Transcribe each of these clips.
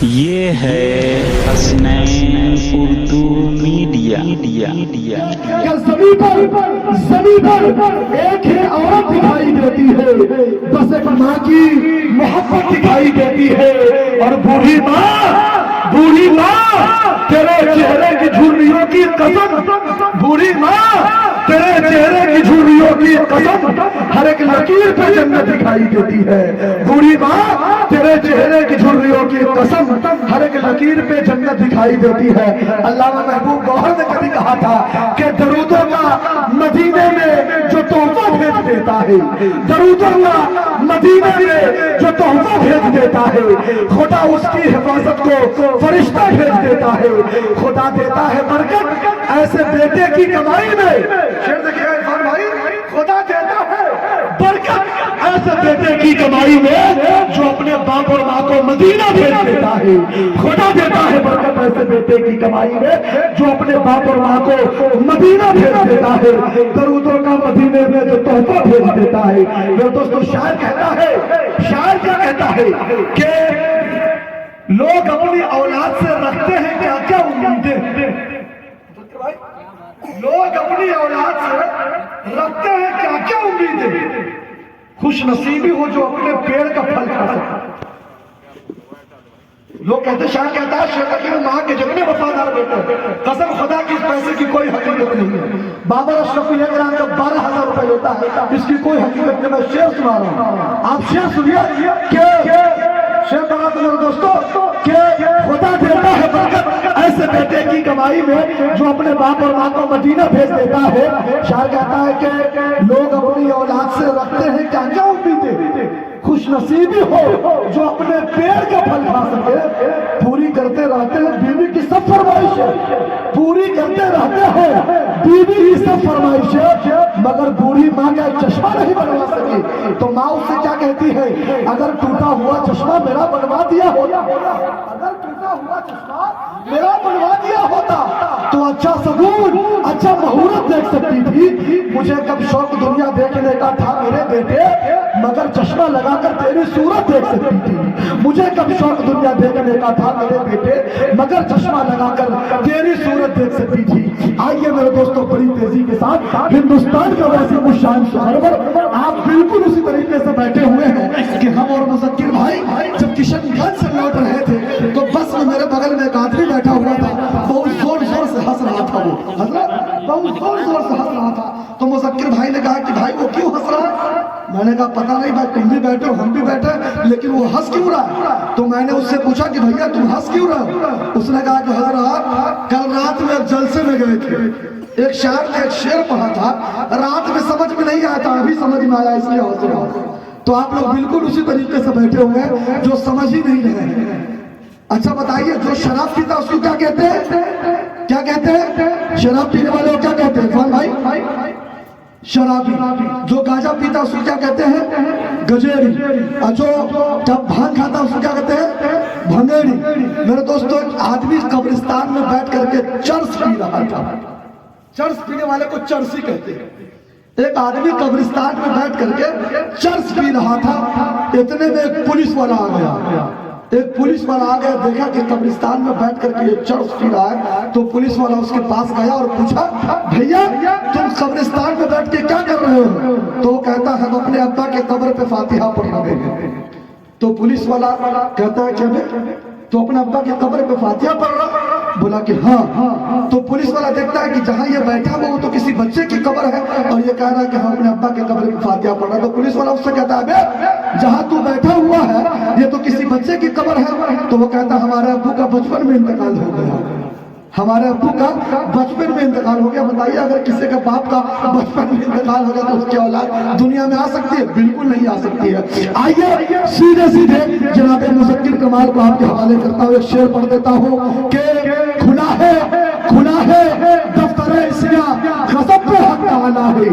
ये है हसनैन उर्दू मीडिया। क्या जमीन पर एक ही औरत दिखाई देती है, बस एक माँ की मोहब्बत दिखाई देती है। और बूढ़ी माँ तेरे चेहरे की झुर्रियों की कसम, बूढ़ी माँ तेरे चेहरे की झुर्रियों की कसम हर एक लकीर पे जन्नत दिखाई देती है। बूढ़ी माँ तेरे चेहरे की झुर्रियों की कसम हर एक लकीर पे जन्नत दिखाई देती है। अल्लामा महबूब गौहर ने कभी कहा था कि दरूदों का मदीने में जो तोहफा भेज देता है, दरूदों का मदीने में जो तोहफा भेज देता है, खुदा उसकी हिफाजत को फरिश्ता भेज देता है। खुदा देता है बरकत ऐसे बेटे की कमाई में। शेर देखिएगा इरफान भाई, खुदा देता है बरकत ऐसे बेटे की कमाई में जो अपने बाप और माँ को मदीना भेज देता है। खुदा देता है बरकत ऐसे बेटे की कमाई में जो अपने बाप और माँ को मदीना भेज देता है। दरूदों का मदीने में जो तोहफा भेज देता है। मेरे दोस्तों, शायर कहता है, शायर क्या कहता है कि लोग अपनी औलाद से रखते हैं क्या क्या उम्मीदें। लोग अपनी औलाद से रखते हैं क्या क्या उम्मीदें, खुश नसीबी हो जो अपने पेड़ का फल खा सके। लोग कहते, शायर कहता है शेर की माँ के जितने वफादार बेटे, कसम खुदा की इस पैसे की कोई हकीकत नहीं है। बाबर अशरफ का 12,000 रुपए लेता है, इसकी कोई हकीकत नहीं। मैं शेर सुना रहा हूँ, आप शेर सुनिए कि शेर बना तो मेरे दोस्तों कि खुदा देता है बरकत ऐसे बेटे की कमाई में जो अपने बाप और माँ को मदीना भेज देता है। शायर कहता है कि लोग अपनी औलाद से रखते हैं क्या क्या उम्मीदें, खुश नसीबी हो जो अपने पेड़ का फल खा सके। पूरी करते रहते हैं बीवी की सब फरमाइशें, पूरी करते रहते हैं बीवी की सब फरमाइशें, मगर बूढ़ी माँ का चश्मा नहीं बनवा सकी। तो माँ उससे क्या कहती है, अगर टूटा हुआ चश्मा मेरा बनवा दिया होता, अगर टूटा हुआ चश्मा मेरा बनवा दिया होता तो अच्छा सगुन, अच्छा मुहूर्त देख सकती थी। मुझे कब शौक दुनिया देखने का था मेरे बेटे, मगर चश्मा लगाकर तेरी सूरत देख सकती थी। मुझे कब शौक दुनिया देखने का था मेरे बेटे, मगर चश्मा लगाकर तेरी सूरत देख सकती थी। आइए मेरे दोस्तों, बड़ी तेजी के साथ हिंदुस्तान का वैसे मुशान शहर पर आप बिल्कुल उसी तरीके से बैठे हुए हैं कि हम और मुज़क्किर भाई जब किशनगंज से लौट रहे थे तो बस में मेरे बगल में एक आदमी बैठा हुआ था, बहुत जोर जोर से हंस रहा था। वो हजरत बहुत जोर जोर से हंस रहा था। तो मुज़क्किर भाई ने कहा कि भाई वो क्यों हंस रहा है। मैंने कहा पता नहीं भाई, तुम भी बैठे हो हम भी बैठे, लेकिन वो हंस क्यों रहा है। तो मैंने उससे पूछा कि भैया तुम हंस क्यों रहे हो। उसने कहा कि हजरत कल रात में एक जलसे में गए थे, एक शायर ने एक शेर पढ़ा था, रात में समझ में नहीं आया था, अभी समझ में आया इसलिए हंस रहा हूं। तो आप लोग बिल्कुल उसी तरीके से बैठे हुए हैं जो समझ ही नहीं रहे हैं। अच्छा बताइए, जो शराब पीता उसको क्या कहते हैं, क्या कहते हैं, शराब पीने वाले को क्या कहते हैं इरफान भाई, शराबी। जो गांजा पीता उसको क्या कहते हैं, गजेड़ी। और जो जब भांग खाता उसको क्या कहते हैं, भंगेड़ी। मेरे दोस्तों, एक आदमी कब्रिस्तान में बैठ करके चर्स पी रहा था, चर्स पीने वाले को चर्सी कहते हैं। एक आदमी कब्रिस्तान में बैठ करके चर्स पी रहा था, इतने में एक पुलिस वाला आ गया। एक पुलिस वाला आ गया, देखा कि कब्रिस्तान में बैठ करके ये चर्स पी रहा है, तो पुलिस वाला उसके पास गया और पूछा, भैया तुम कब्रिस्तान में बैठ के क्या कर रहे हो। तो वो कहता है, हम अपने अब्बा के कब्र पे फातिहा पढ़ रहे हैं। तो पुलिस वाला कहता है क्या, तो अपने अब्बा के कब्र पे फातिहा पढ़ रहा। बोला कि हाँ। तो पुलिस वाला देखता है कि जहाँ ये बैठा हुआ वो तो किसी बच्चे की कब्र है, और ये कह रहा है कि हम अपने अब्बा के कब्र पे फातिहा पढ़ रहा है। तो पुलिस वाला उससे कहता है, जहाँ तू बैठा हुआ है ये तो किसी बच्चे की कब्र है। तो वो कहता है, हमारे अब्बू का बचपन में इंतकाल हो गया, हमारे अब्बू का बचपन में इंतकाल हो गया। बताइए, अगर किसी का बाप का बचपन में इंतकाल हो जाए तो उसकी औलाद दुनिया में आ सकती है, बिल्कुल नहीं आ सकती है। आइए सीधे सीधे जनाब मुज़क्किर कमाल को आपके हवाले करता हूँ, एक शेर पढ़ देता हूँ कि खुला है दफ्तर इसिया गज़ब पे हक ताला है,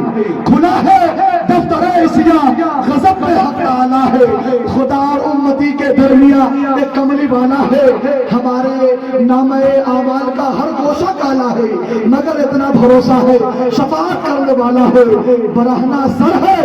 खुला है दफ्तर इसिया गज़ब पे हक ताला है। खुदा और उम्मती के दरमियान एक कमली वाला है, हमारे नामे आमाल का हर गोशा काला है, मगर इतना भरोसा है शफाअत करने वाला है। बरहना सर है,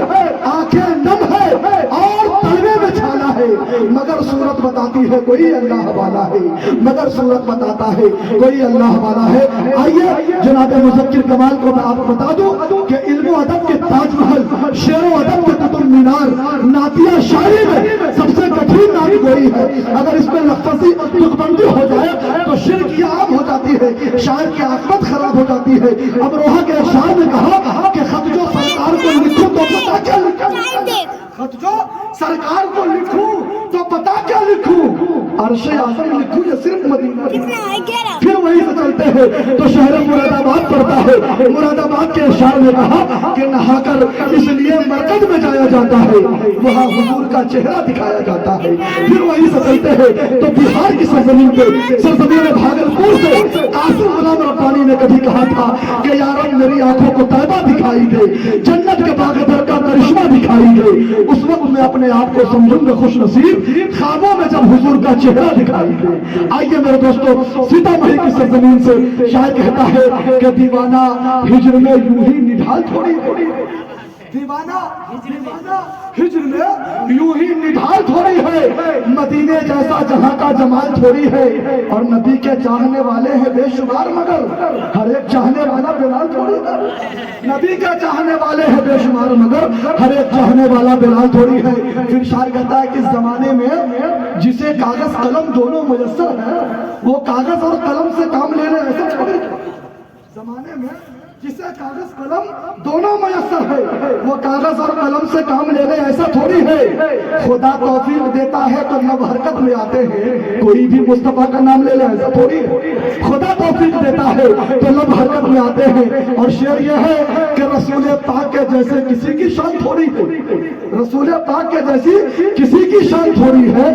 आंखें नम है और तलवे में छाला है, मगर सूरत बताती है कोई अल्लाह वाला है, मगर सूरत बताता है कोई अल्लाह वाला है। आइए जनाब मुज़क्किर कमाल को मैं आपको बता दूं कि इल्म अदब के ताजमहल, शेर अदब के कुतुब मीनार, नातिया शायरी में सबसे कठिन नात वही है। अगर इसमें लफ्ज़ी तुकबंदी हो जाए तो शिर्क आम हो जाती है, शायर की आखिरत खराब हो जाती है। अब रोहा के शायर ने कहा कि खत जो सरकार को लिखूं तो पता क्या लिखूं, खत जो सरकार को लिखूं तो पता क्या लिखूं, अर्शे आज़म लिखूं या सिर्फ मदीना। फिर वहीं से चलते हैं तो शहर मुरादाबाद पड़ता है। मुरादाबाद के शायर ने कहा कि नहाकर इसलिए मरकज में जाया जाता है, वहाँ हुजूर का चेहरा दिखाया जाता है। फिर वहीं से चलते हैं तो बिहार की सरजमीन पे, सरजमीन भागलपुर से कासिम गुलाम रब्बानी ने कभी कहा था कि यारों मेरी आंखों को तैबा दिखाई दे, जन्नत के बागदर का करिश्मा दिखाई दे। उस वक्त मैं अपने आप को समझूंगा खुश नसीब ख्वाबों में जब हुजूर का चेहरा दिखाई दे। आइए मेरे दोस्तों, सीतामढ़ी की सरजमीन से शायर कहता है कि दीवाना हिज्र में यूं ही निढाल थोड़ी, दीवाना हिज्र में यूं ही निढाल थोड़ी है, मदीने जैसा जहां का जमाल थोड़ी है। और नबी के चाहने वाले हैं बेशुमार मगर हर एक चाहने वाला बिलाल थोड़ी है। नबी के चाहने वाले हैं बेशुमार मगर हर एक चाहने वाला बिलाल थोड़ी है। फिर शायर कहता है कि इस जमाने में जिसे कागज कलम दोनों मुयस्सर है, वो कागज और कलम से काम ले रहे ऐसे थोड़ी। जमाने में जिसे कागज कलम दोनों मयस्सर है, वो कागज और कलम से काम ले रहे ऐसा थोड़ी है। खुदा तौफीक देता है तो लब हरकत में आते हैं, कोई भी मुस्तफा का नाम ले ले ऐसा थोड़ी है। खुदा तौफीक देता है तो लब हरकत में आते हैं। और शेर यह है कि रसूल पाक के जैसे किसी की शान थोड़ी है, रसूल पाक के जैसी किसी की शान थोड़ी है।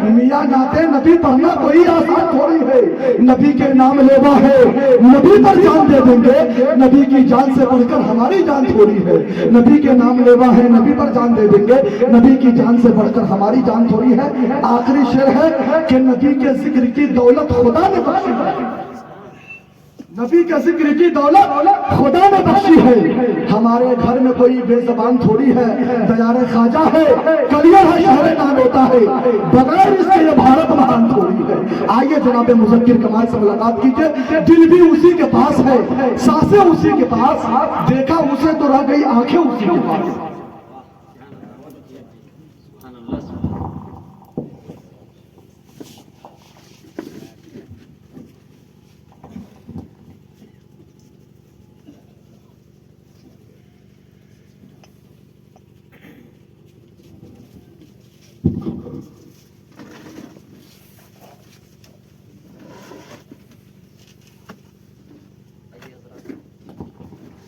मियां नाते नबी पढ़ना कोई आसान थोड़ी है। नबी के नाम लेवा है, नबी पर जान दे देंगे, नबी की जान से बढ़कर हमारी जान थोड़ी है। नबी के नाम लेवा है, नबी पर जान दे देंगे, नबी की जान से बढ़कर हमारी जान थोड़ी है। आखिरी शेर है कि नबी के जिक्र की दौलत खुदा ने बख्शी है, नबी के जिक्र की दौलत खुदा ने बख्शी है। हमारे घर में कोई बेजबान थोड़ी है, दयारे ख्वाजा है, कलिया है शहर नाम होता है, बगैर इसके ये भारत महान थोड़ी है। आइए जनाब मुज़क्किर कमाल से मुलाकात कीजिए। दिल भी उसी के पास है, सांसें उसी के पास, देखा उसे तो रह गई आंखें उसी के पास।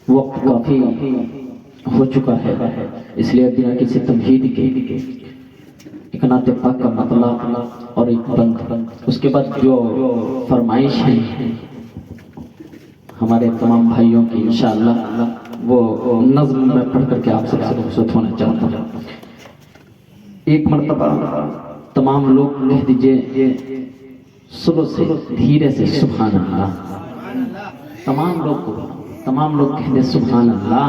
वक्त काफी हो चुका है, इसलिए बिना किसी तमहीद के एक नाते पाक का मतलब और एक बंद, उसके बाद जो फरमाइश है हमारे तमाम भाइयों की इंशाअल्लाह वो नज़्म में पढ़ करके आप सबसे रुखसत होना चाहता हूँ। एक मरतबा तमाम लोग कह दीजिए सुबह से धीरे से सुभान अल्लाह, तमाम लोग कहते सुभान अल्लाह।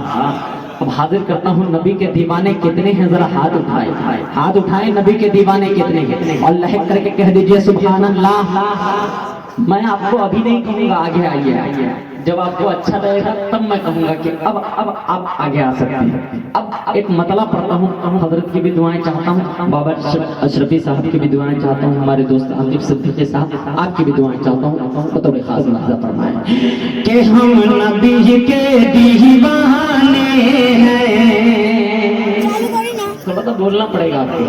अब हाजिर करता हूँ नबी के दीवाने कितने हैं, जरा हाथ उठाए नबी के दीवाने कितने हैं और लहक करके कह दीजिए सुभान अल्लाह। मैं आपको अभी नहीं कहूँगा आगे आइए, जब आपको अच्छा लगेगा तब मैं कहूँगा कि अब आप आगे आ सकते हैं। अब एक मतला पढ़ता हूँ, हजरत की भी दुआएं चाहता हूँ, बाबा अशरफी साहब की भी दुआएं चाहता हूँ, हमारे दोस्त आतिफ सिद्दीकी साहब आपकी भी दुआएं चाहता हूँ। बतौर खास लहज़ा फरमाएं कि हम नबी के दीवाने हैं। थोड़ा तो बोलना पड़ेगा आपको,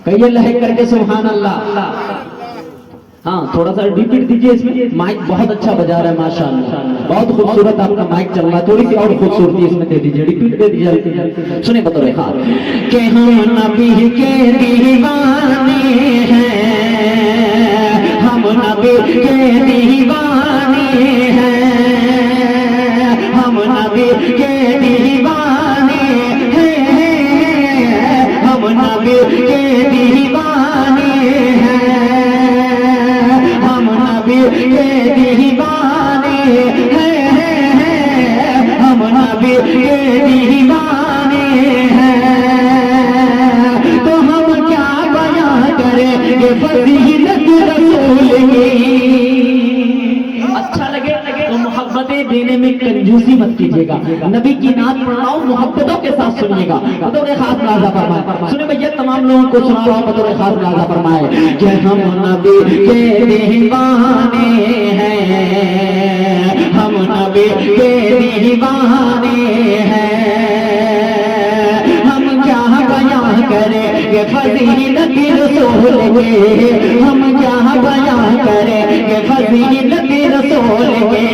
कहिए लहक करके सुभान अल्लाह। हाँ, थोड़ा सा रिपीट दीजिए, इसमें माइक बहुत अच्छा बजा रहा है माशाअल्लाह, बहुत खूबसूरत आपका माइक चल रहा है, थोड़ी सी और खूबसूरती इसमें दे दीजिए, रिपीट दे दीजिए। सुने बतौर खास कि हम नबी के दीवाने हैं, हम नबी के दीवाने हैं, हम नबी के दीवाने हैं, हम नबी के दीवाने हैं, हम नबी के दीवाने हैं, हम नबी के दीवाने हैं। तो हम क्या बयां फजीलत रसूल की। अच्छा लगे तो मोहब्बतें देने में कंजूसी मत कीजिएगा। नबी की नात पढ़ाओ, मोहब्बतों के साथ सुनिएगा। बतौर खास नाज़ा फरमाए, सुने भैया तमाम लोगों को सुना रहा हूं, बतौर खास नाज़ा फरमाए कि हम नबी के दीवाने हैं, हम नबी के दीवाने हैं। हम क्या बयां करें ये फजीलत रसूल के, हम क्या बयां करें ये फजीलत रसूल के।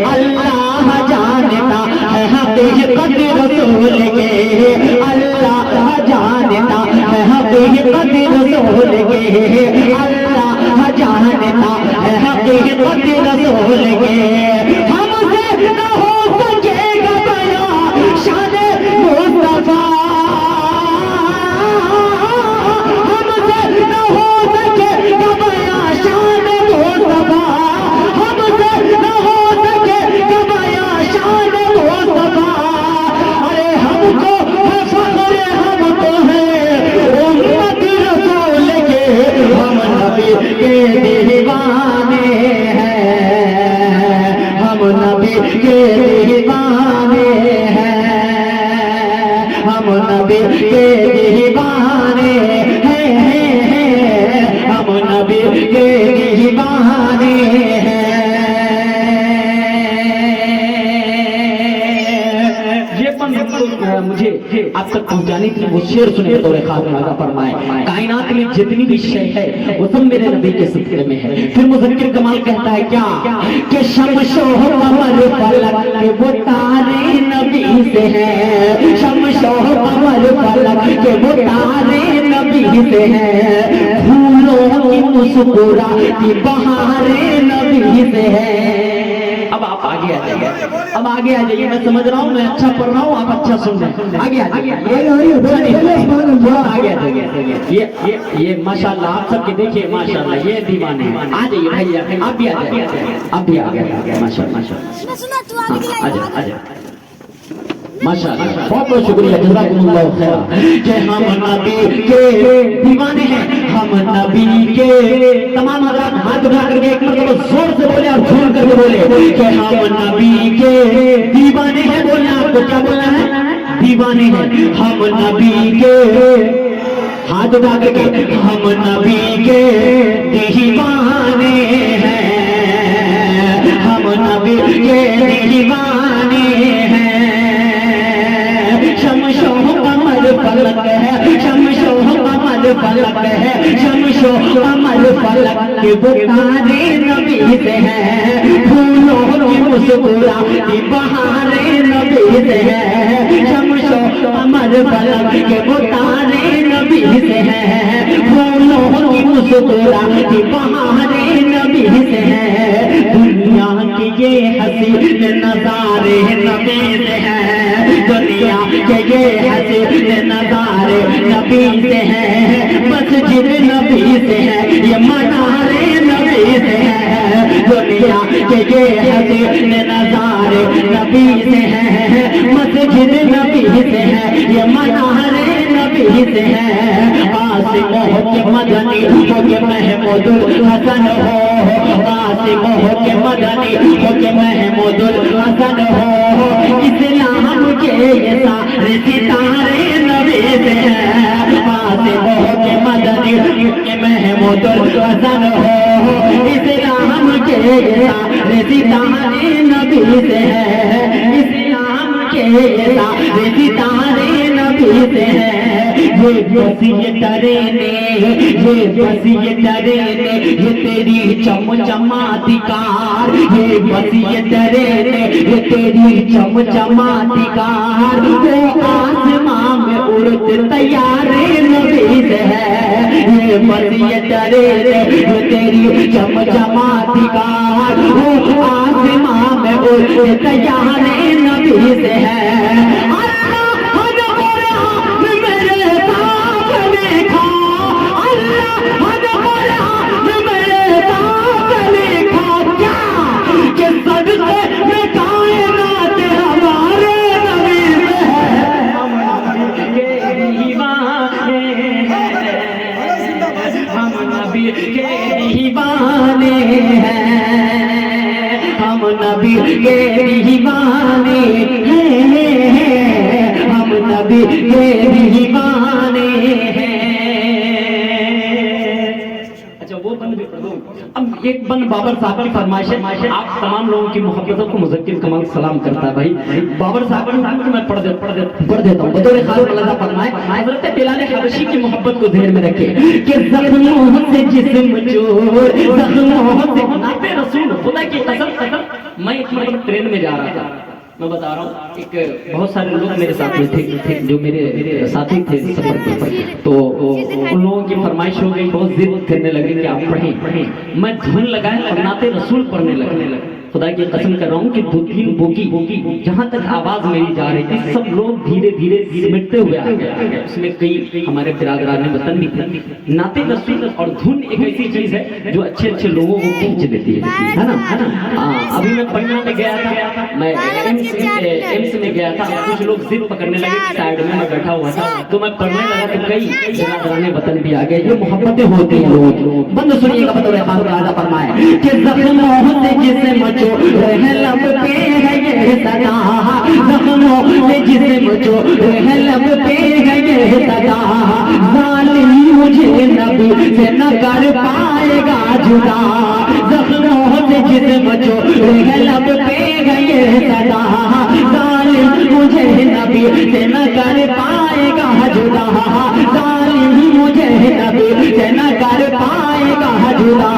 अल्लाह जानता है हकीकत रसूल के, अल्लाह जानता है हकीकत रसूल के, अल्लाह जानता है हकीकत रसूल के। हमसे न हो सकेगा बयां शान मुस्तफा, हमसे न हो सकेगा बयां शान मुस्तफा, हमसे न हो सकेगा बयां शान मुस्तफा। अरे हमको है फख्र, हमको है उम्मत रसूल के, हम नबी के दीवाने हैं, हम नबी के दीवाने हैं, हम नबी के दीवाने हैं, हम नबी के दीवाने हैं। ये मुझे आप तक पहुंचाने के लिए वो शेर सुने तो खास नाज़ा फरमाए, कायनात में जितनी भी शय है वो सब मेरे नबी के सिलसिले में है। फिर मुज़क्किर कमाल कहता है क्या कि शमशो कमर फलक के वो तारे नबी से है, शमशो कमर फलक के वो तारे नबी से है, फूलों की मुस्कुराती बहारें नबी से है। अब आप आगे आ जाइए, अब आगे आ जाइए, मैं समझ रहा हूँ, मैं अच्छा पढ़ रहा हूँ, आप अच्छा सुन रहे हैं। आगे आ जाइए, आगे आ जाइए। ये माशाल्लाह आप सबके देखिए, माशाल्लाह ये दीवाने हैं। आ जाइए भैया, आप भी आ जाइए, आप भी आ गए, माशाल्लाह माशाल्लाह, आ जाइए माशाल्लाह, बहुत बहुत शुक्रिया, जज़ाकुमुल्लाह खैर। कि हम नबी के दीवाने हैं, हम नबी के। तमाम हज़रात हाथ उठा करके एक मरतबा जोर से बोले और झूम करके बोले कि हम नबी के दीवाने हैं। बोलना आपको क्या बोलना है? दीवाने हैं हम नबी के। हाथ उठा करके हम नबी के दीवाने हैं, हम नबी के दीवाने हैं। शमशो कमर फलक है, शमशो कमर फलक है, शमशो कमर फलक के वो तारे नबी से है, फूलों की मुस्कुराती बहारें नबी से है। शमशो कमर फलक के वो तारे नबी से है, फूलों की मुस्कुराती बहारें नबी से है। दुनिया के ये हसीन नजारे नबी से है, दुनिया के ये हसीन नजारे नबी से है, मस्जिद नबी से है, ये मनारे नबी से है। दुनिया के ये हसीन नजारे नबी से है, मस्जिद नबी से है, ये मनारे नबी से है। आसिम हो के मदनी हो के महमूदुल हसन हो, आसिम हो के मदनी हो के महमूदुल हसन हो। इस्लाम के ये सारे सितारे नबी से है, आसिम हो के मदनी हो के महमूदुल हसन हो। इस्लाम के ये सारे सितारे नबी से है, इस्लाम के ये सारे सितारे नबी से है। ये बसी ये टरेने, ये बसी ये टरेने, ये तेरी चमचमाती कार, ये बसी ये टरेने, ये तेरी चमचमाती कार। वो आसमां में उड़ते तैयारे नबी से है, ये बसी ये टरेने, ये तेरी चमचमाती कार। वो आसमां में उड़ते तैयारे नबी से है। हम नबी के दीवाने हैं, हम नबी के दीवाने हैं, हम नबी के दीवाने हैं। अच्छा वो बंद भी पढ़ दो। अब एक बंद बाबर साहब की फरमाइश है, आप तमाम लोगों की मोहब्बतों को मुज़क्किर कमाल सलाम करता है भाई। बाबर साहब की मैं पढ़ देता हूँ बतौर खास अल्लाह फरमाए, हज़रत बिलाल हबशी की मोहब्बत को ध्यान में रखे कि ज़ख्मों से जिस्म चोर, ज़ख्मों से नाते रसूल, खुदा की कसम मैं एक मतलब ट्रेन में जा रहा था, मैं बता रहा हूँ, एक बहुत सारे लोग मेरे साथ में थे जो मेरे साथी थे सफर पर, तो उन लोगों की फरमाइश हो गई, बहुत जिद करने लगे कि आप पढ़ें। मैं धुन लगाए और नाते रसूल पढ़ने लगे। खुदा की कसम कर रहा हूँ कि 2-3 बोगी जहाँ तक आवाज मेरी जा रही थी, सब लोग धीरे धीरे सिमटते हुए आ गए। उसमें कई हमारे बिरादरान वतन भी थे। नाते रसूल और धुन एक ऐसी चीज है जो अच्छे अच्छे लोगों को खींच देती है ना। अभी मैं पटना में गया था, मैं एम्स में गया था, कुछ लोग जिद पकड़ने लगे, साइड में मैं बैठा हुआ था, तो मैं पढ़ने लगा तो कई बिरादरान वतन भी आ गए। ये मोहब्बतें होती हैं लोगों। बंद सुनिएगा बतौर खास फरमाए कि ज़ख्मों से जिस्म लब पे है ये सदा, ज़ख्मों से जिस्म जो लब पे है ये सदा, ज़ालिम मुझे नबी से न कर पाएगा जुदा, ज़ख्मों से जिस्म जो लब पे है ये सदा, ज़ालिम मुझे नबी से न कर पाएगा जुदा, ज़ालिम मुझे नबी से न कर पाएगा जुदा।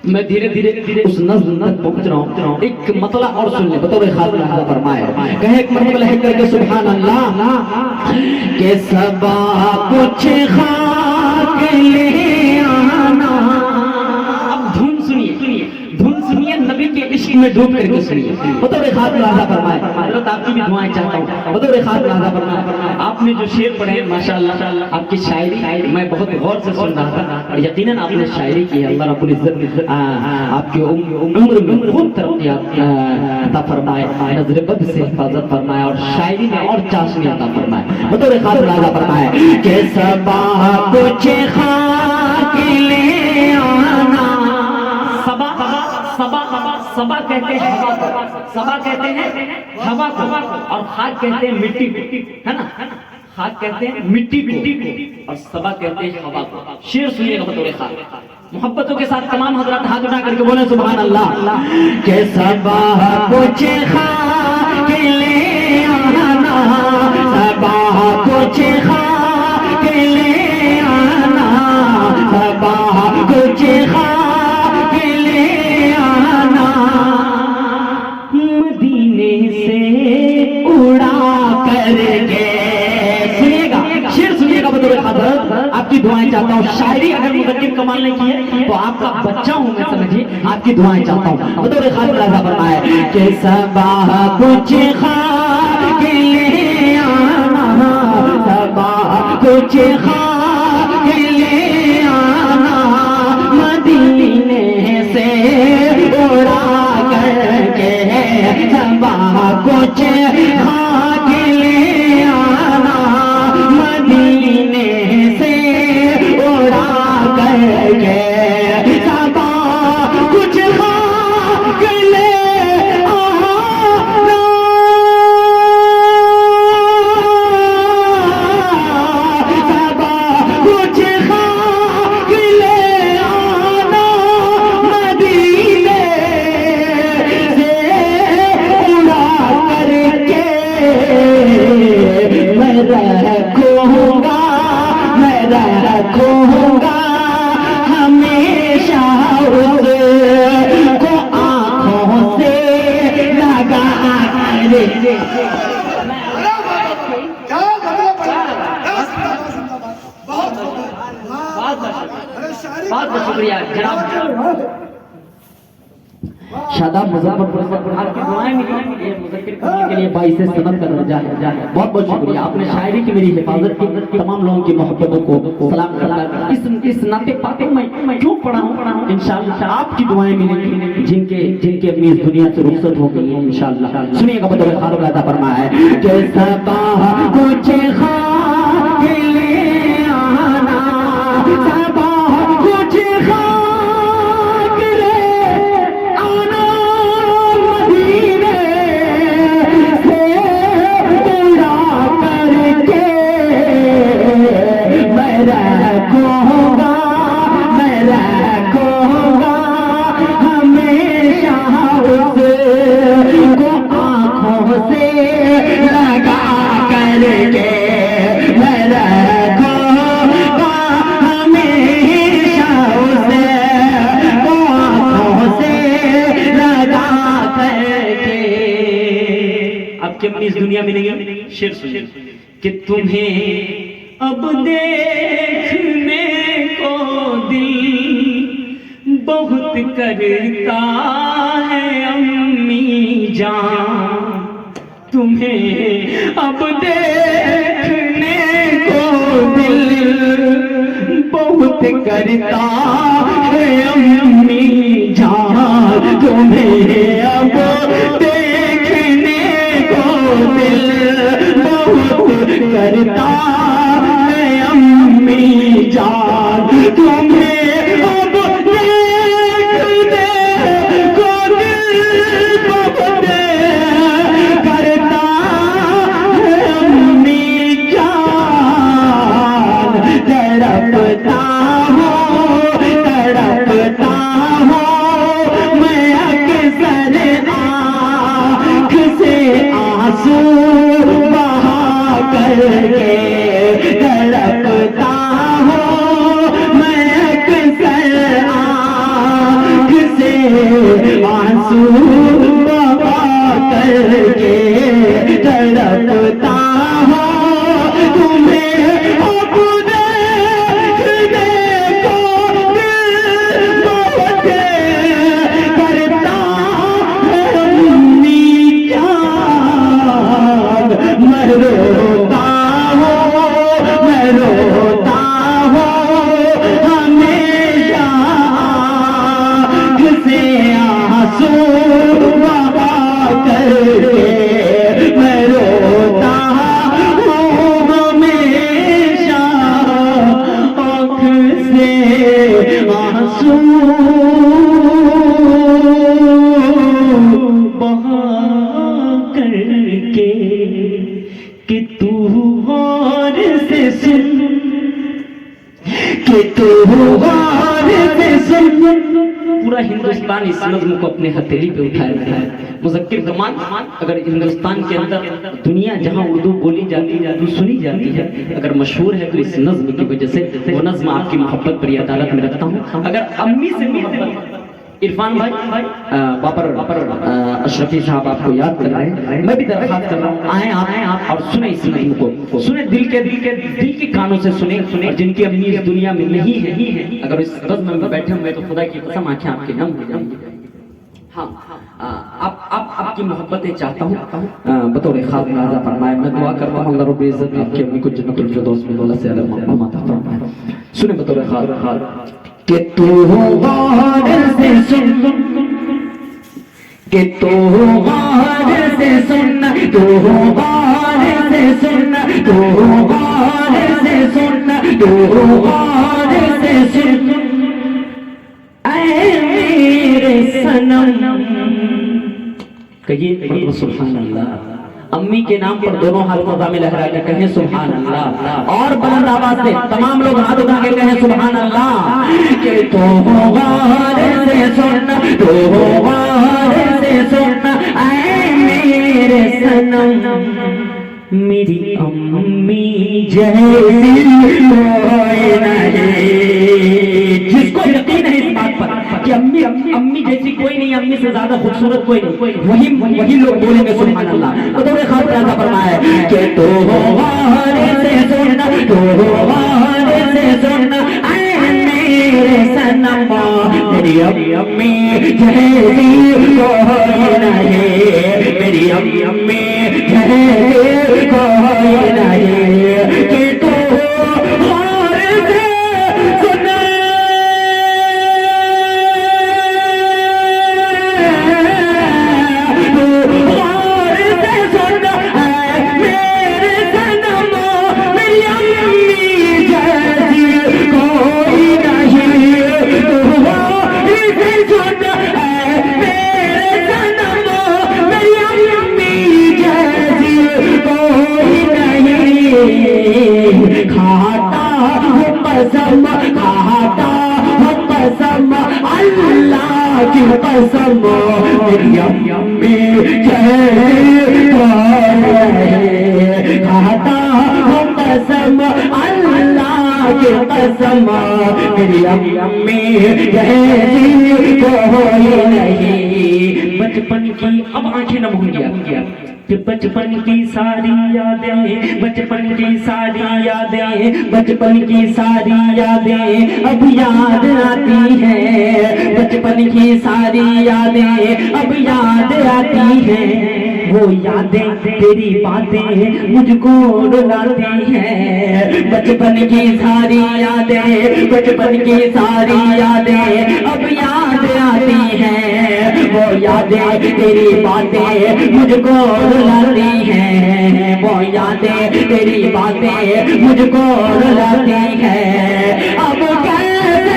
मैं धीरे धीरे उस नज़्म तक पहुंच रहा हूँ। एक मतला और सुन ले बतौर खास फरमाए, कहे एक मरतबा लहक करके सुभान अल्लाह के सबा कुछ खाक ले आना। अब धुन सुनिए, नबी के इश्क में डूब करके सुनिए बतौर खास फरमाए। हज़रत आपकी भी दुआएं चाहता हूँ बतौर खास फरमाए। आपने जो शेर पढ़े माशाअल्लाह, आपकी शायरी मैं बहुत गौर से सुन रहा था और यकीनन आपने शायरी की है। अल्लाह रब्बुल इज्जत आपकी उम्र में खूब तरक्की अता फरमाए, नज़र बद से हिफाजत फरमाए और शायरी में और चाशनी अता फरमाए बतौर खास फरमाए कि सबा कुछ खाक ले आना। सबा कहते हैं हवा को, सबा कहते हैं हवा को, और खाक कहते हैं मिट्टी को, है ना। खाक कहते हैं मिट्टी को और सबा कहते हैं हवा को। शेर सुनिएगा बतौर खास मोहब्बतों के साथ तमाम हजरात हाथ उठा करके बोले सुभान अल्लाह के सबा कुछ खाक ले आना, सबा कुछ खाक ले आना, सबा कुछ खाक ले आना, मदीने से उड़ा करके। सुनिएगा शेर सुनिएगा बतौर हजरत, आपकी दुआएं चाहता हूँ। शायरी अगर मुज़क्किर कमाल ने की है तो आपका बच्चा हूँ मैं, समझिए, आपकी दुआएं चाहता हूँ बतौर खास फरमाए कि सबा कुछ खाक ले आना, सबा कुछ खाक ले आना, मदीने से उड़ा करके, सबा कुछ खाक ले आना, मदीने से उड़ा करके, सबा कुछ खाक ले आना, सबा शादाब मुजफ्फरपुर आपकी दुआएं मिली ये मुज़क्किर करने के लिए 22 सनद का दर्जा है। बहुत बहुत शुक्रिया, आपने शायरी की मेरी हिफाजत की, तमाम लोगों की मोहब्बतों को सलाम करता इस नाते पाक मैं क्यों पढ़ा हूं, इंशाअल्लाह आपकी दुआएं मिलेंगी जिनके अपनी इस दुनिया से रुखसत हो गई है इंशाअल्लाह। सुनिएगा बतौर खारब अता फरमाया है जैसा कहा कुछ खा के ले आना सबा कुछ खा इस दुनिया में नहीं। शेर सुनिए कि तुम्हें अब देखने को दिल बहुत करता है अम्मी जान, तुम्हें अब देखने को दिल बहुत करता है अम्मी जान, तुम्हें अब करता है अम्मी जान, तुम्हें अब देखने को दिल बहुत करता है अम्मी जान, तड़पता हूँ मैं अक्सर आँख से आंसू करके तड़पता हूँ मैं अक्सर आँख से आंसू करके तड़पता हूँ तुम्हें अब देखने को दिल बहुत करता है अम्मी जान, रोता हूँ हमेशा से आंसू करके मैं रोता हूँ हमेशा आँख से आंसू बहा करके कि तू और से सुन, कि तू और से सुन। पूरा हिंदुस्तान इस नज़्म को अपने हथेली पे उठाए हुआ है। मुज़क्किर ज़मान अगर हिंदुस्तान के अंदर दुनिया जहां उर्दू बोली जाती है, उर्दू सुनी जाती है, अगर मशहूर है तो इस नज़्म की वजह से। वो नज़्म आपकी मोहब्बत पर अदालत में रखता हूँ। अगर अम्मी से मोहब्बत, इरफान भाई बापर अशरफी साहब आपको याद कर रहे हैं, मैं भी दरख्वास्त कर रहा हूँ आए आप और सुने इस नज़्म को, सुने दिल के कानों से सुने। और जिनकी अम्मी इस दुनिया में नहीं है, अगर इस नज़्म में बैठे हुए तो खुदा की कसम आंखें आपके नम हो जाएंगी। हाँ आपकी मोहब्बतें चाहता हूँ बतौर खास नाज़ा फरमाए। मैं दुआ करता हूँ अल्लाह रब्बुल इज़्ज़त आपकी अम्मी को जन्नतुल फिरदौस में अल्लाह से अलग अता फरमाए। सुने बतौर खास कि तू गौर से सुन, कि तू गौर से सुन, तू गौर से सुन, तू गौर से सुन, तू गौर से सुन, ऐ मेरे सनम। कहिए सुभान अल्लाह। अम्मी के नाम पर दोनों हाथ मज़ा में लहरा के कहें सुभान अल्लाह, और बुलंद आवाज से तमाम लोग हाथ उठा के कहें सुभान अल्लाह। कि तू गौर से सुन, तू गौर से सुन, ऐ मेरे सनम, मेरी अम्मी जैसी कोई नहीं। जिसको यकीन है इस बात पर कि अम्मी जैसी कोई नहीं, अम्मी से ज्यादा खूबसूरत कोई नहीं, वही लोग बोलेंगे सुभान अल्लाह। तो थोड़े खास ऐसा फरमाया कि तू गौर से सुन, तू गौर से सुन, ऐ मेरे सनम मेरी अम्मी जैसी कोई नहीं, मेरी अम्मी जैसी कोई नहीं, कि तू गौर से सुने अल्लाह की कसम मेरी अम्मी खाता हूँ कसम अल्लाह की कसम मेरी अम्मी कोई नहीं। बचपन की अब आंखें नम हो गया कि बचपन की सारी यादें, बचपन की सारी यादें, बचपन की सारी यादें अब याद आती हैं, बचपन की सारी यादें अब याद आती हैं, वो यादें तेरी बातें मुझको रुलाती हैं, बचपन की सारी यादें, बचपन की सारी यादें अब याद आती हैं, वो यादें तेरी बातें मुझको रुलाती हैं, वो यादें तेरी बातें मुझको रुलाती हैं। अब कैसे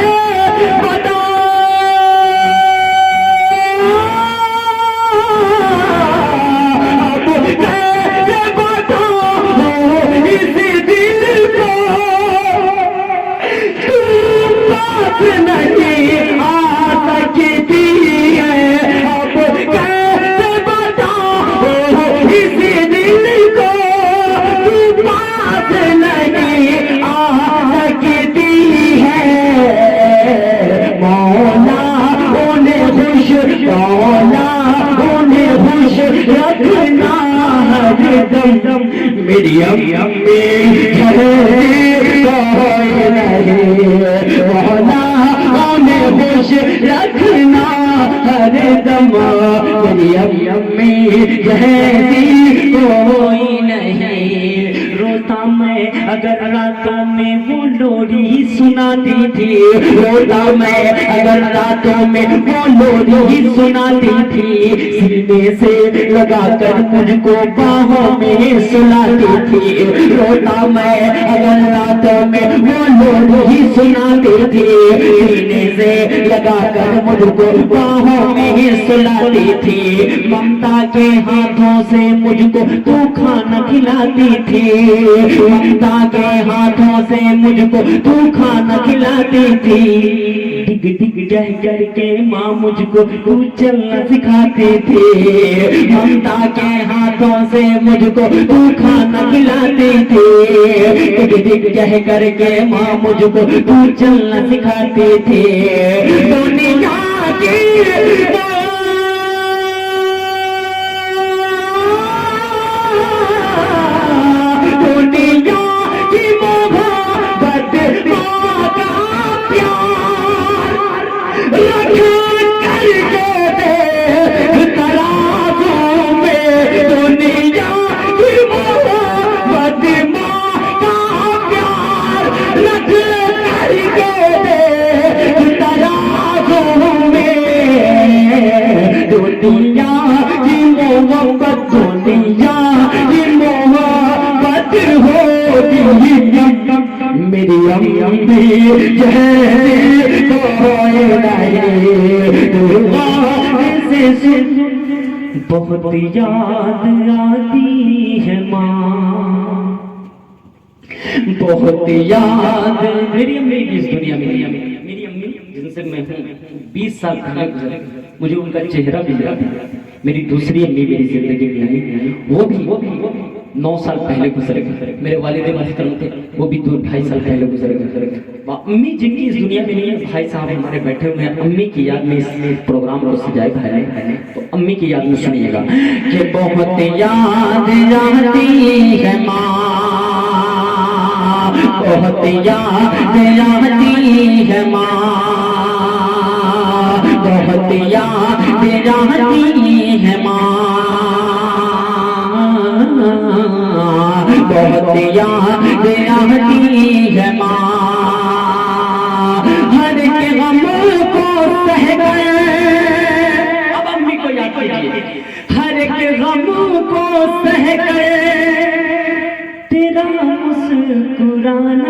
मेरी अम्मी कोई नहीं, मौला उन्हें खुश रखना हर दम, मेरी अम्मी जैसी कोई नहीं। रोता मैं अगर रातों में वो लोरी सुनाती थी, रोता मैं अगर रातों में वो लोरी सुनाती थी, सीने से लगाकर मुझको बाहों में सुलाती थी, रोता मैं अगर रातों में वो लोरी सुनाती थी, सीने से लगाकर मुझको बाहों में सुलाती थी, ममता के हाथों से मुझको तू खाना खिलाती थी, ममता के हाथों से मुझको तू खाना खिलाती थी, डिग डिग कह करके माँ मुझको तू चलना सिखाती थी, ममता के हाथों से मुझको तू खाना खिलाती थी, डिग डिग कह करके माँ मुझको तू चलना सिखाती थी। दुनिया की दुनिया की मोहब्बत, दुनिया की मोहब्बत होती मेरी अम्मी जैसी कोई नहीं। बहुत याद आती है माँ, बहुत याद मेरी अम्मी की इस दुनिया में, मेरी अम्मी जिनसे मैं 20 साल पहले गुजरे, मुझे उनका चेहरा भी याद है। मेरी दूसरी अम्मी मेरी जिंदगी में आई, वो भी 9 साल पहले गुजरे। मेरे वालिद मोहतरम थे, वो भी 2-2.5 साल पहले गुजरे। अम्मी जिनकी इस दुनिया में नहीं है, भाई साहब हमारे बैठे हुए हैं, अम्मी की याद में इस प्रोग्राम को सजाए भाई ने, तो अम्मी की याद में सुनिएगा कि बहुत याद आती है माँ, बहुत याद आती है माँ, बहुत याद आती है माँ, बहुत याद आती है माँ। हर के गम को सह गए, अब अम्मी को याद कीजिए, हर के गम को सह गए तेरा मुस्कुराना।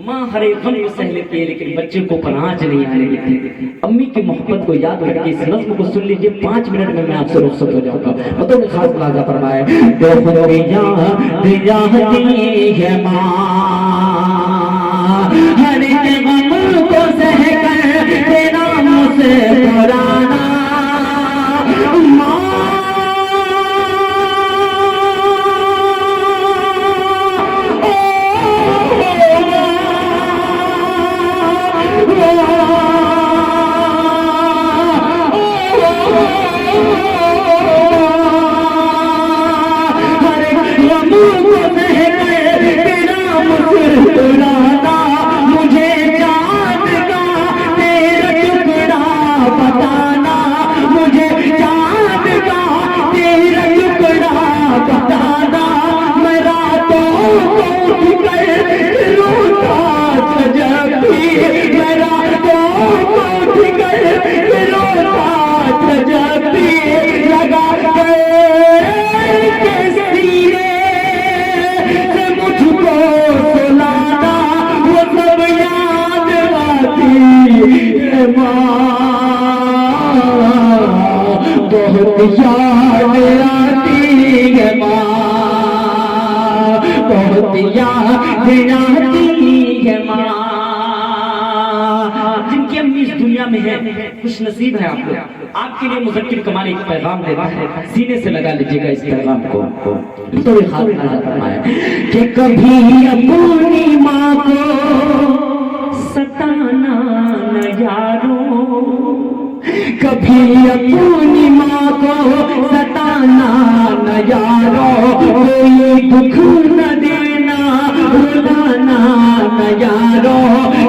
माँ हर एक गम को सह लेती है लेकिन बच्चे को पनाज नहीं आने देती। अम्मी की मोहब्बत को याद करके इस नज़्म को सुन लीजिए। 5 मिनट में मैं आपसे रुखसत हो जाऊंगा। मतलब ने खास मुलाजा फरमाया, बहुत याद है माँ, हर एक गम को सह कर तेरा मुस्कुराना। बहुत याद आती है माँ, बहुत याद आती है माँ। जिनकी अम्मी इस दुनिया में है खुश नसीब है आप लोग। आपके लिए मुज़क्किर कमाल एक पैगाम देता है, सीने से लगा लीजिएगा इस पैगाम को। तो ये खास नजर फरमाया कि कभी अपनी माँ को सताना न यारो, कभी अपनी माँ को सताना न यारो, कोई दुख न देना रुलाना न यारो,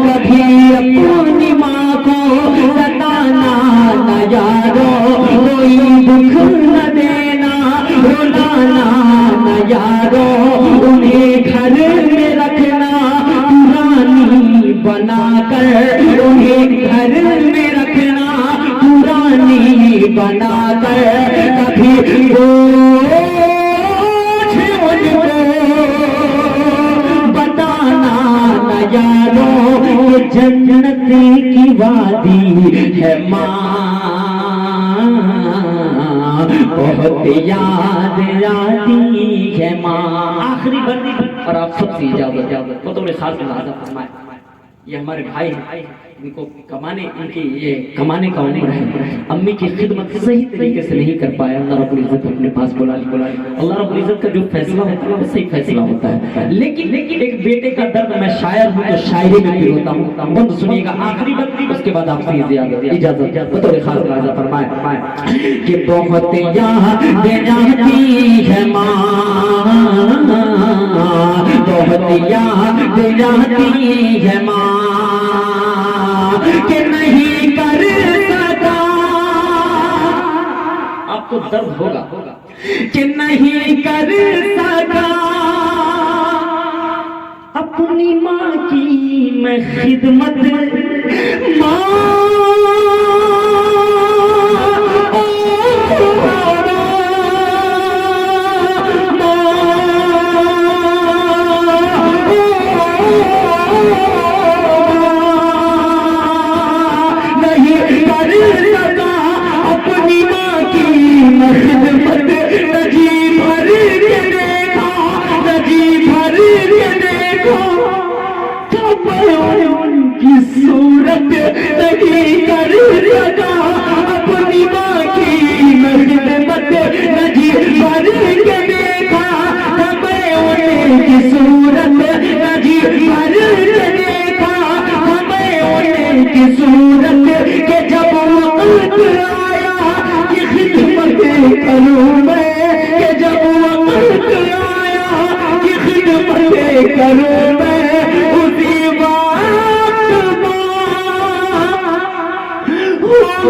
कभी अपनी माँ को सताना न यारो, कोई दुख न देना रुलाना न यारो, उन्हें घर में रखना पुरानी बनाकर, उन्हें घर में रखना पुरानी बनाकर, कभी उनको बताना न यारो, ये जन्नत की वादी है माँ, बहुत याद आती है माँ। आखिरी बंदी और आप सबसे इजाजत। तो थोड़े खास मुलाजा फरमाए, ये हमारे भाई हैं, इनको कमाने, इनकी ये कमाने का उम्र है, अम्मी की खिदमत सही तरीके से नहीं कर पाया। अल्लाह रब्बुल इज्जत अपने पास बुला ली। अल्लाह रब्बुल इज्जत का जो फैसला होता है वो सही फैसला होता है। लेकिन एक बेटे का दर्द, मैं शायर हूँ तो शायरी में भी होता हूँ। बंद सुनिएगा, आखिरी बंदी, उसके बाद आपसे इजाजत। तो खास मुलाजा फरमाए कि बहुत याद आती है माँ, बहुत याद आती है माँ, कि नहीं कर सका, आपको दर्द होगा कि नहीं कर सका अपनी माँ की मैं खिदमत। माँ उनकी सूरत नहीं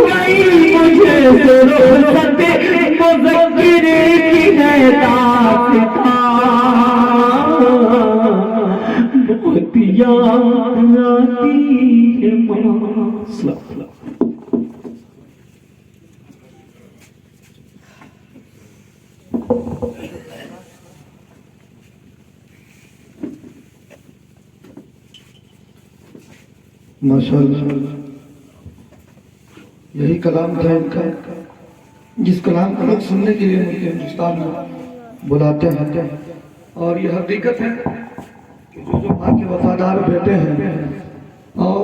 गई मुझे रुखसत मुज़क्किर की है दास्तां, बहुत याद आती है माँ। माशाअल्लाह, यही कलाम था इनका, जिस कलाम को लोग सुनने के लिए मुझे हिंदुस्तान में बुलाते हैं। और यह हकीकत है कि जो माँ के वफादार बेटे हैं, और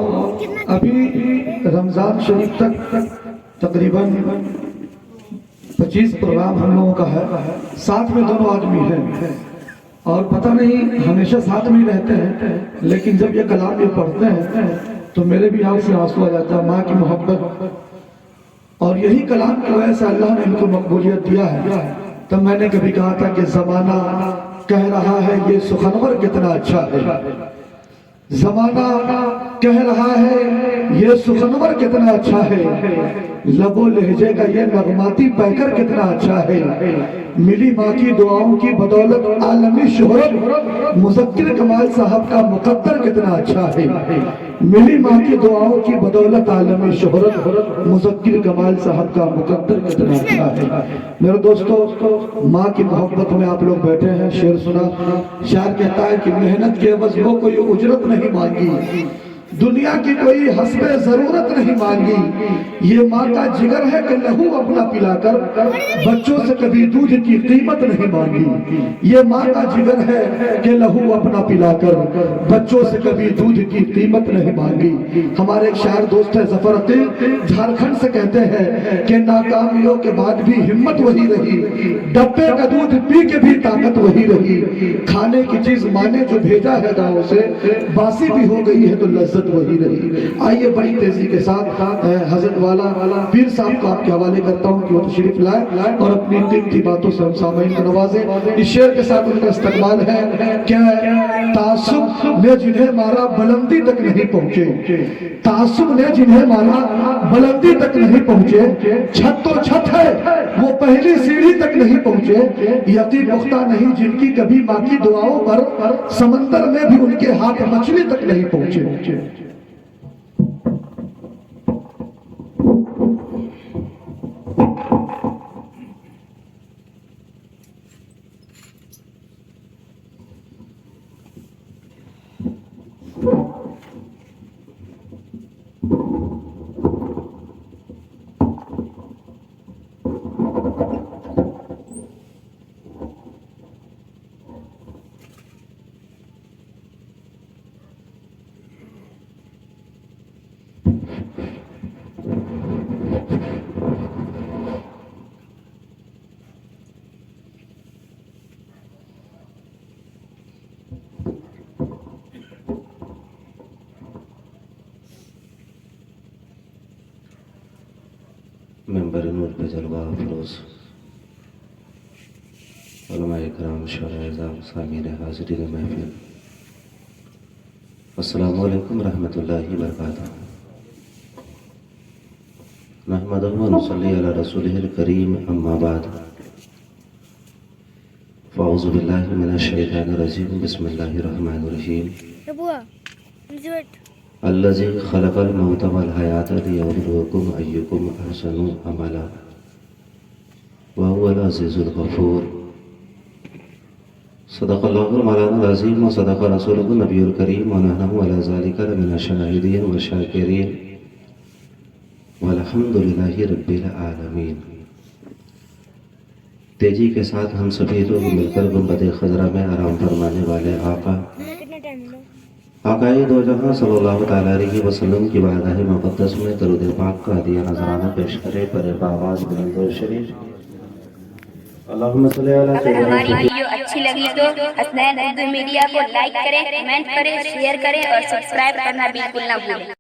अभी रमज़ान शरीफ तक तकरीबन 25 प्रोग्राम हम लोगों का है, साथ में दोनों आदमी हैं और पता नहीं हमेशा साथ में ही रहते हैं, लेकिन जब ये कलाम ये पढ़ते हैं तो मेरे भी आंख से आंसू आ जाता है, माँ की मोहब्बत। और यही कलाम की वजह से अल्लाह ने इनको मकबूलियत दिया है। तब मैंने कभी कहा था कि जमाना कह रहा है ये सुखनवर कितना अच्छा है, जमाना कह रहा है ये सुखनवर कितना अच्छा है, लबो लहजे का ये नगमाती पैकर कितना अच्छा है, मिली माँ की दुआओं की बदौलत आलमी शोहरत मुज़क्किर कमाल साहब का मुकद्दर कितना अच्छा है, मिली माँ की दुआओं की बदौलत आलमी शोहरत मुज़क्किर कमाल साहब का मुकद्दर कितना अच्छा है। मेरे दोस्तों, माँ की मोहब्बत में आप लोग बैठे हैं, शेर सुना। शायर कहता है कि मेहनत के एवज़ वो कोई उजरत नहीं मांगी, दुनिया की कोई हस्बे जरूरत नहीं मांगी, ये माँ का जिगर है कि लहू अपना पिलाकर बच्चों से कभी दूध की कीमत नहीं मांगी, ये माँ का जिगर है कि लहू अपना पिलाकर बच्चों से कभी दूध की कीमत नहीं मांगी। हमारे एक शायर दोस्त है जफर अकील, झारखंड से, कहते हैं कि नाकामियों के बाद भी हिम्मत वही रही, डब्बे का दूध पी के भी ताकत वही रही, खाने की चीज माँ ने जो भेजा है गाँव से बासी भी हो गई है तो लज्जत वही रही। आइए बड़ी तेजी के साथ हजरत वाला पीर साहब को आपके हवाले करता हूँ कि वो तशरीफ लाए और अपनी कीमती बातों से हम सामईन को नवाजे। इस शेर के साथ उनका इस्तकबाल है कि तासुब ने जिन्हें मारा बुलंदी तक नहीं पहुंचे, तासुब ने जिन्हें मारा बुलंदी तक नहीं पहुंचे, छत तो छत है वो पहली सीढ़ी तक नहीं पहुंचे, यकीन पुख्ता नहीं जिनकी कभी माँ की दुआओं पर समंदर में भी उनके हाथ मछली तक नहीं पहुंचे। मेंबर नूर पे जलवा अफरोज उलमाए किराम शोहराए सामीन हाज़रीन महफिल, अस्सलामु अलैकुम रहमतुल्लाहि व बरकातहू। नहमदुहु व नुसल्ली अला रसूलिहिल करीम, अम्मा बाद, फ़अऊज़ु बिल्लाहि मिनश शैतानिर रजीम, बिस्मिल्लाहिर रहमानिर रहीम। अल्लज़ी खलक़ल मौत वल हयात लियब्लुवकुम अय्युकुम अहसनु अमला व हुवल अज़ीज़ुल गफ़ूर। सदक़ल्लाहुल मौलाना अज़ीम व सदक़ रसूलुहुन नबियुल करीम व नहनु अला ज़ालिका लमिनश शाहिदीन व शाकिरीन वल्हम्दुलिल्लाहि रब्बिल आलमीन। तेजी के साथ हम सभी लोग मिलकर गुंबद खज़रा में आराम फरमाने वाले आकाए दो जहां सल्लल्लाहु तआला अलैहि वसल्लम की बारगाह मुक़द्दस में दरूद पाक का हदिया नजराना पेश करे पर आवाज़ बुलंद और शरीफ। अल्लाहुम्मा सल्ली अला अगर हमारी वीडियो अच्छी लगी तो हसनैन उर्दू मीडिया को लाइक करें, कमेंट करें, शेयर करें और सब्सक्राइब करना बिल्कुल ना भूलें।